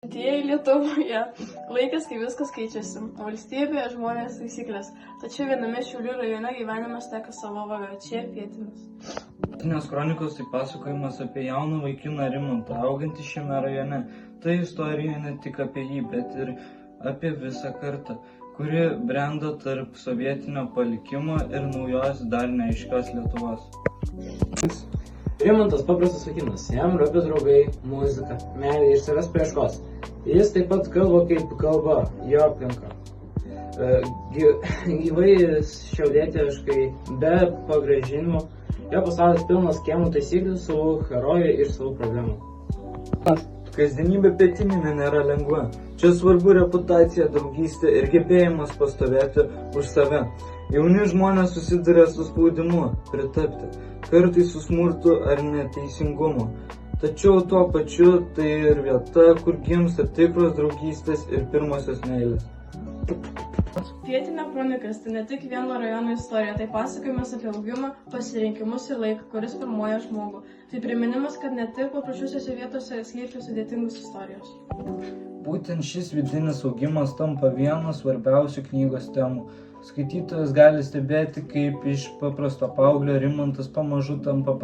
Atėjai Lietuvoje, laikas, kai viskas keičiasi. Valstybė, žmonės, taisyklės. Tačiau viename Šiaulių rajone gyvenimas teka savo vaga. Čia Pietinis. Pietinės kronikos tai pasakojimas apie jauną vaikiną Rimantą, augantį šiame rajone. Tai istorija ne tik apie jį, bet ir apie visą kartą, kuri brendo tarp sovietinio palikimo ir naujos dar neaiškios Lietuvos. Rimantas paprastas vaikinas, jam rūpi draugai, muzika, meilė ir savęs paieškos. Jis taip pat kalba kaip kalba, jo aplinka. Gyvai šiaulietiškai, be pagrąžinimo, jo pasaulis pilnas schemų, taisyklių, savų herojų ir savų problemų. Kasdienybė Pietininė nėra lengva. Čia svarbu reputacija, draugystė ir gebėjimas pastovėti už save. Jauni žmonės susiduria su spaudimu, pritapti, kartais su smurtu ar neteisingumu. Tačiau tuo pačiu tai ir vieta, kur gimsta tikros draugystės ir pirmosios meilės. Pietinė kronikas tai ne tik vieno rajono istorija, tai pasakojimas apie augimą, pasirinkimus ir laiką, kuris formuoja žmogų. Tai priminimas, kad net ir paprasčiausiose vietose slypi sudėtingos istorijos. Būtent šis vidinis augimas tampa vienu svarbiausių knygos temų. Skaitytojas gali stebėti, kaip iš paprasto paauglio Rimantas pamažu tampa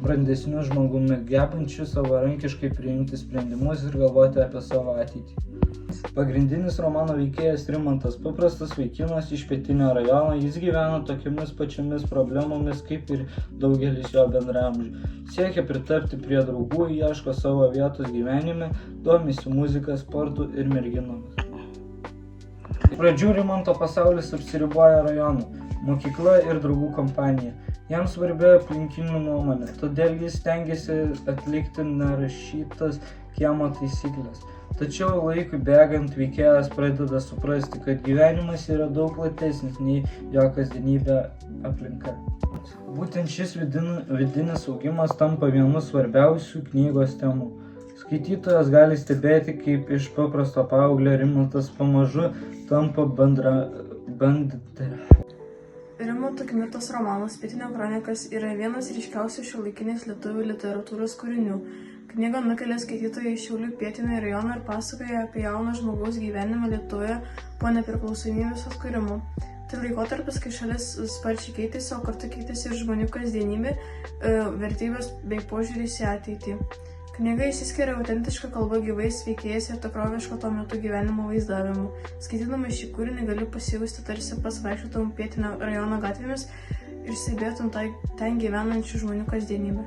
brandesniu žmogumi, gebančiu savarankiškai priimti sprendimus ir galvoti apie savo ateitį. Pagrindinis romano veikėjas Rimantas, paprastas vaikinas iš Pietinio rajono, jis gyvena tokiamis pačiomis problemomis kaip ir daugelis jo bendraamžių. Siekia pritapti prie draugų, ieško savo vietos gyvenime, domisi muzika, sportu ir merginomis. Pradžių Rimanto pasaulis apsiriboja rajonu, mokykla ir draugų kompanija. Jam svarbi aplinkinių nuomonė, todėl jis stengiasi atlikti nerašytas kiemo taisyklės. Tačiau laikui bėgant veikėjas pradeda suprasti, kad gyvenimas yra daug platesnis nei jo kasdienybė aplinka. Būtent šis vidinis augimas tampa vienu svarbiausių knygos temų. Skaitytojas gali stebėti, kaip iš paprasto paauglio Rimantas pamažu tampa Rimanto Kmitos romanas Pietinė kronikas yra vienas ryškiausių šiuolaikinės lietuvių literatūros kūrinių. Knyga nukelia skaitytoją į Šiaulių Pietinį rajoną ir pasakoja apie jauno žmogaus gyvenimą Lietuvoje po nepriklausomybės atkūrimo. Tai laikotarpis, kai šalis sparčiai keitėsi, o kartu keitėsi ir žmonių kasdienybė, vertybės bei požiūris į ateitį. Knyga išsiskiria autentiška kalba, gyvais veikėjais ir tikroviško tuo metu gyvenimo vaizdavimu. Skaitydama šį kūrinį gali pasijusti tarsi pats vaikščiotum Pietinio rajono gatvėmis ir stebėtum ten gyvenančių žmonių kasdienybę.